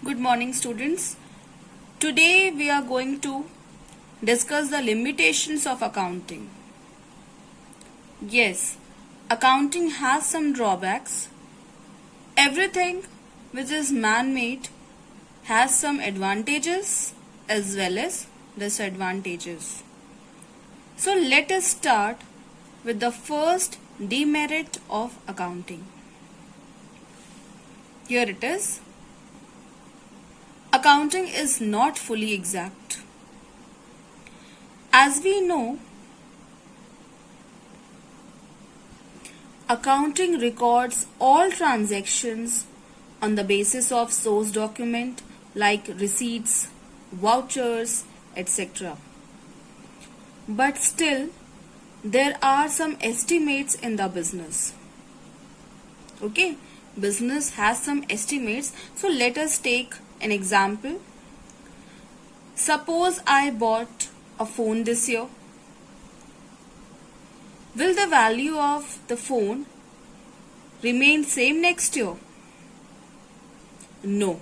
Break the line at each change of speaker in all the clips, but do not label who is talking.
Good morning, students. Today we are going to discuss the limitations of accounting. Yes, accounting has some drawbacks. Everything which is man-made has some advantages as well as disadvantages. So let us start with the first demerit of accounting. Here it is. Accounting is not fully exact. As we know, accounting records all transactions on the basis of source document like receipts, vouchers, etc. But still, there are some estimates in the business. Okay, business has some estimates. So let us take an example. Suppose I bought a phone this year. Will the value of the phone remain same next year? No,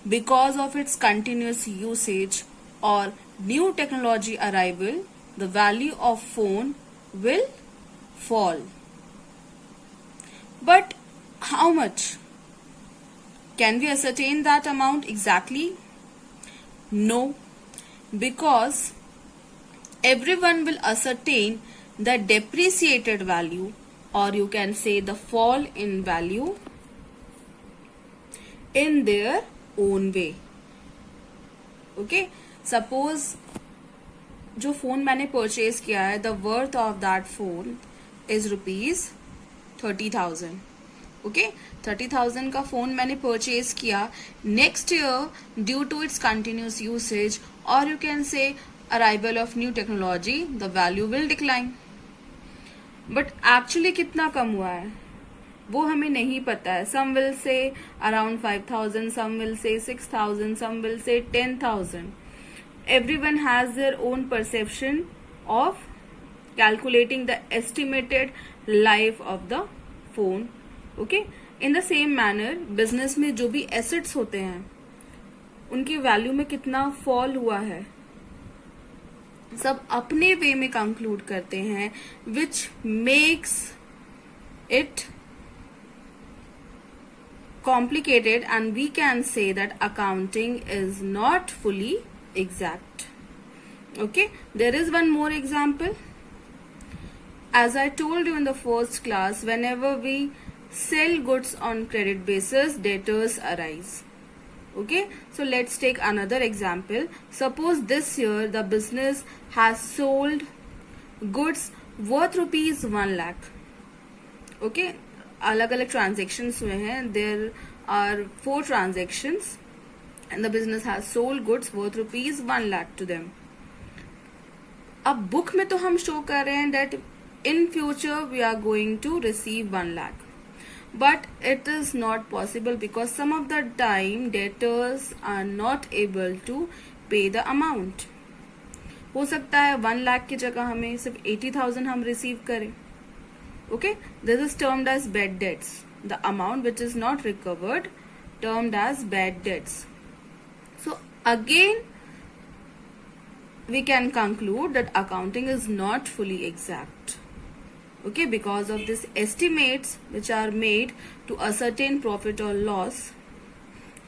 because of its continuous usage or new technology arrival, the value of phone will fall. But how much? Can we ascertain that amount exactly? No, because everyone will ascertain the depreciated value, or you can say the fall in value, in their own way. Okay, suppose जो phone मैंने purchase किया है, the worth of that phone is rupees 30,000. Okay 30,000 का phone मैंने purchase किया. Next year due to its continuous usage और you can say arrival of new technology the value will decline. But actually कितना कम हुआ है वो हमें नहीं पता है. Some will say around 5,000, some will say 6,000, some will say 10,000. Everyone has their own perception of calculating the estimated life of the phone. Okay, in the same manner business में जो भी एसेट्स होते हैं उनकी वैल्यू में कितना fall हुआ है सब अपने वे में कंक्लूड करते हैं, which makes it complicated, and we can say that accounting is not fully exact. Okay, there is one more example. As I told you in the first class, whenever we sell goods on credit basis, debtors arise. Okay, so let's take another example. Suppose this year the business has sold goods worth rupees 1 lakh. Okay, अलग अलग transactions हुए हैं. There are 4 transactions and the business has sold goods worth rupees 1 lakh to them. अब book में तो हम show कर रहे हैं that in future we are going to receive 1 lakh. But it is not possible because some of the time debtors are not able to pay the amount. हो सकता है 1 लाख की जगह हमें सिर्फ 80,000 हम रिसीव करें. Okay, this is termed as bad debts. The amount which is not recovered termed as bad debts. So again we can conclude that accounting is not fully exact. Okay, because of this estimates which are made to ascertain profit or loss.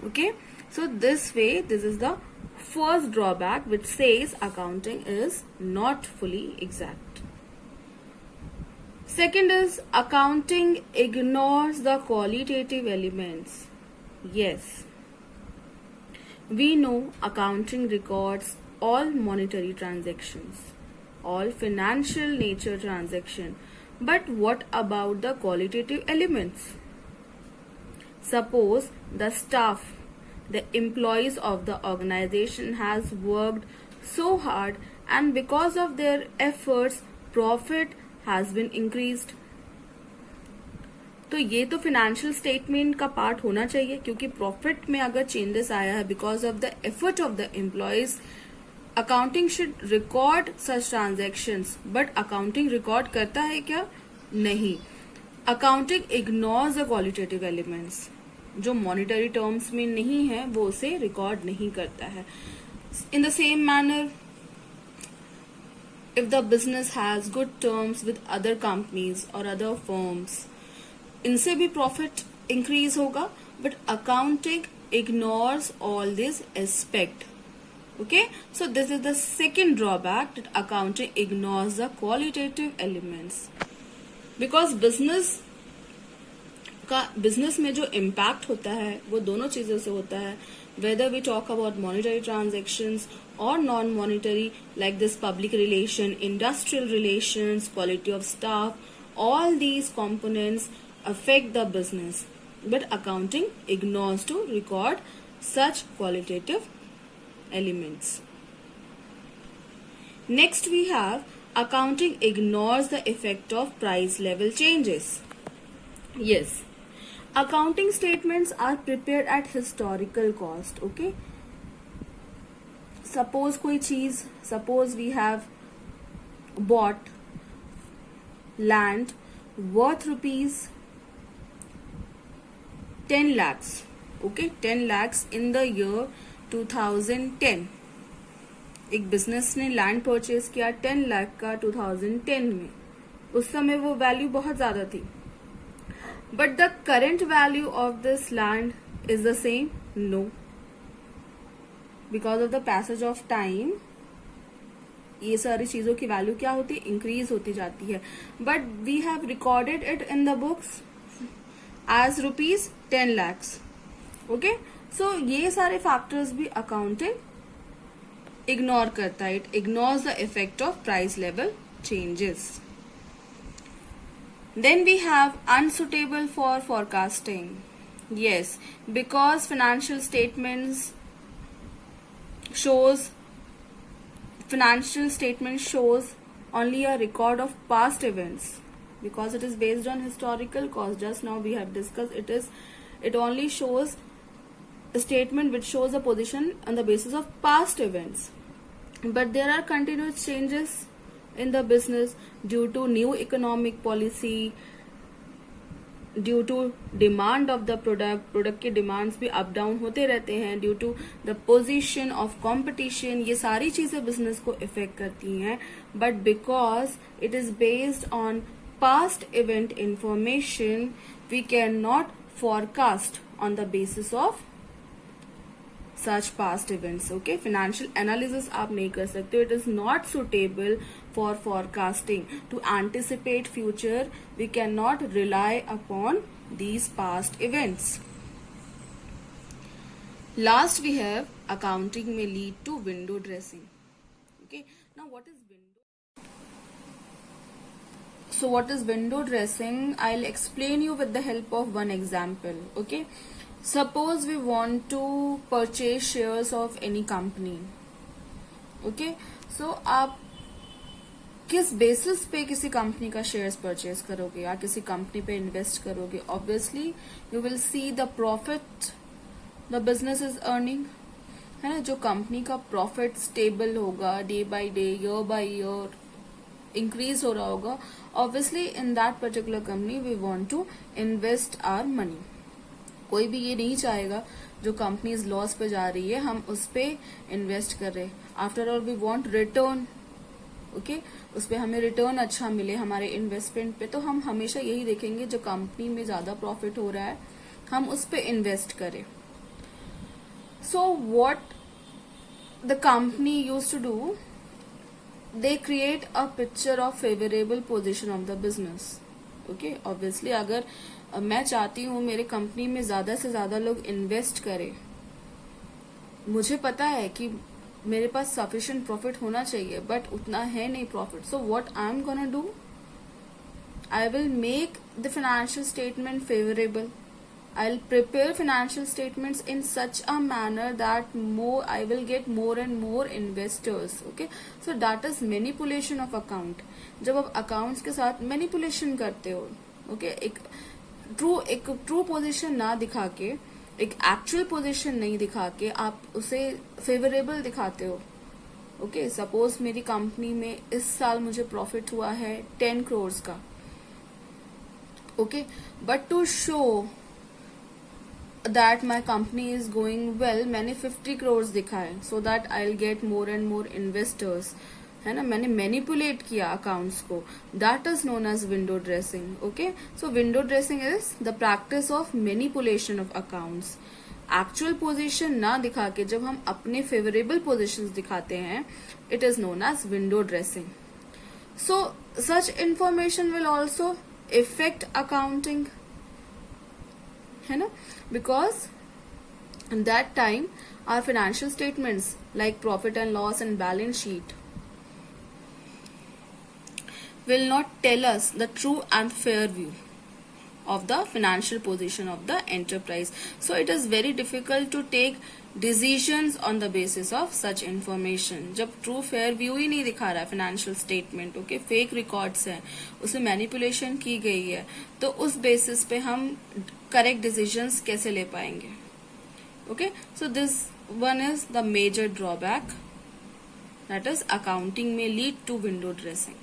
Okay, so this way, this is the first drawback which says accounting is not fully exact. Second is accounting ignores the qualitative elements. Yes, we know accounting records all monetary transactions, all financial nature transaction. But what about the qualitative elements? Suppose the staff, the employees of the organization has worked so hard and because of their efforts, profit has been increased. तो ये तो financial statement का part होना चाहिए क्योंकि profit में अगर changes आया है because of the effort of the employees, accounting should record such transactions. But accounting record करता है क्या? नहीं. Accounting ignores the qualitative elements. जो मॉनिटरी टर्म्स में नहीं है वो उसे रिकॉर्ड नहीं करता है. In the same manner, if the business has good terms with other companies or other firms, इनसे भी प्रॉफिट इंक्रीज होगा, but accounting ignores all this aspect. Okay, so this is the second drawback, that accounting ignores the qualitative elements. Because business में जो impact होता है वो दोनों चीजों से होता है, whether we talk about monetary transactions or non-monetary, like this public relation, industrial relations, quality of staff, all these components affect the business, but accounting ignores to record such qualitative elements. Next we have accounting ignores the effect of price level changes. Yes, accounting statements are prepared at historical cost. Okay, suppose कोई चीज, suppose we have bought land worth rupees 10 lakhs. Okay, 10 lakhs in the year 2010. एक business ने land purchase किया 10 लाख का 2010 में. उस समय वो वैल्यू बहुत ज्यादा थी, but the current value of this land is the same? No. Because of the passage of time ये सारी चीजों की वैल्यू क्या होती है? इंक्रीज होती जाती है. But we have recorded it in the books as rupees 10 lakhs. Okay, so ये सारे फैक्टर्स भी अकाउंटिंग इग्नोर करता है. It ignores the effect of price level changes. Then we have unsuitable for forecasting. Yes, because financial statements shows only a record of past events, because it is based on historical cost. Just now we have discussed it only shows a statement which shows a position on the basis of past events. But there are continuous changes in the business due to new economic policy, due to demand of the product के demands भी up down होते रहते हैं, due to the position of competition. ये सारी चीजें business को affect करती हैं, but because it is based on past event information, we cannot forecast on the basis of such past events. Okay, financial analysis आप नहीं कर सकते. It is not suitable for forecasting. To anticipate future, we cannot rely upon these past events. Last we have accounting may lead to window dressing. Okay, now what is window? So what is window dressing? I'll explain you with the help of one example. Okay, suppose we want to purchase shares of any company. Okay, so आप किस basis पे किसी company का shares purchase करोगे या किसी company पे invest करोगे? Obviously you will see the profit the business is earning, है ना. जो कंपनी का प्रॉफिट स्टेबल होगा, day by day, year by year increase हो रहा होगा, obviously in that particular company we want to invest our money. कोई भी ये नहीं चाहेगा जो कंपनी लॉस पे जा रही है हम उस पे इन्वेस्ट कर रहे. After all we want return. Okay, उस पे हमें रिटर्न अच्छा मिले हमारे इन्वेस्टमेंट पे, तो हम हमेशा यही देखेंगे जो कंपनी में ज्यादा प्रॉफिट हो रहा है हम उस पे इन्वेस्ट करें. So what the company used to do, they create a picture of favourable position of the business. Okay, obviously अगर मैं चाहती हूँ मेरे कंपनी में ज्यादा से ज्यादा लोग इन्वेस्ट करें, मुझे पता है कि मेरे पास सफिशिएंट प्रॉफिट होना चाहिए, बट उतना है नहीं profit. So what I am gonna do, I will make the financial statement favourable. I will prepare financial statements in such a manner that I will get more and more investors. Okay, so that is manipulation of account. जब आप accounts के साथ manipulation करते हो, okay, एक true position ना दिखा के, एक एक्चुअल पोजीशन नहीं दिखा के आप उसे फेवरेबल दिखाते हो. ओके, सपोज मेरी कंपनी में इस साल मुझे प्रॉफिट हुआ है 10 crores का. Okay, but to show that my company is going well, मैंने 50 करोड़ दिखाए so that I will get more and more investors, है ना, मैंने मैनिपुलेट किया अकाउंट्स को, that is known as window dressing. Okay, so window dressing is the practice of manipulation of accounts. Actual position ना दिखा के जब हम अपने फेवरेबल पोजीशंस दिखाते हैं, it is known as window dressing. So such information will also affect accounting, है ना, because in that time our financial statements like profit and loss and balance sheet will not tell us the true and fair view of the financial position of the enterprise. So it is very difficult to take decisions on the basis of such information. जब true fair view ही नहीं दिखा रहा है financial statement, okay, fake records हैं, उसमें manipulation की गई है, तो उस basis पे हम correct decisions कैसे ले पाएंगे. Okay, so this one is the major drawback, that is accounting may lead to window dressing.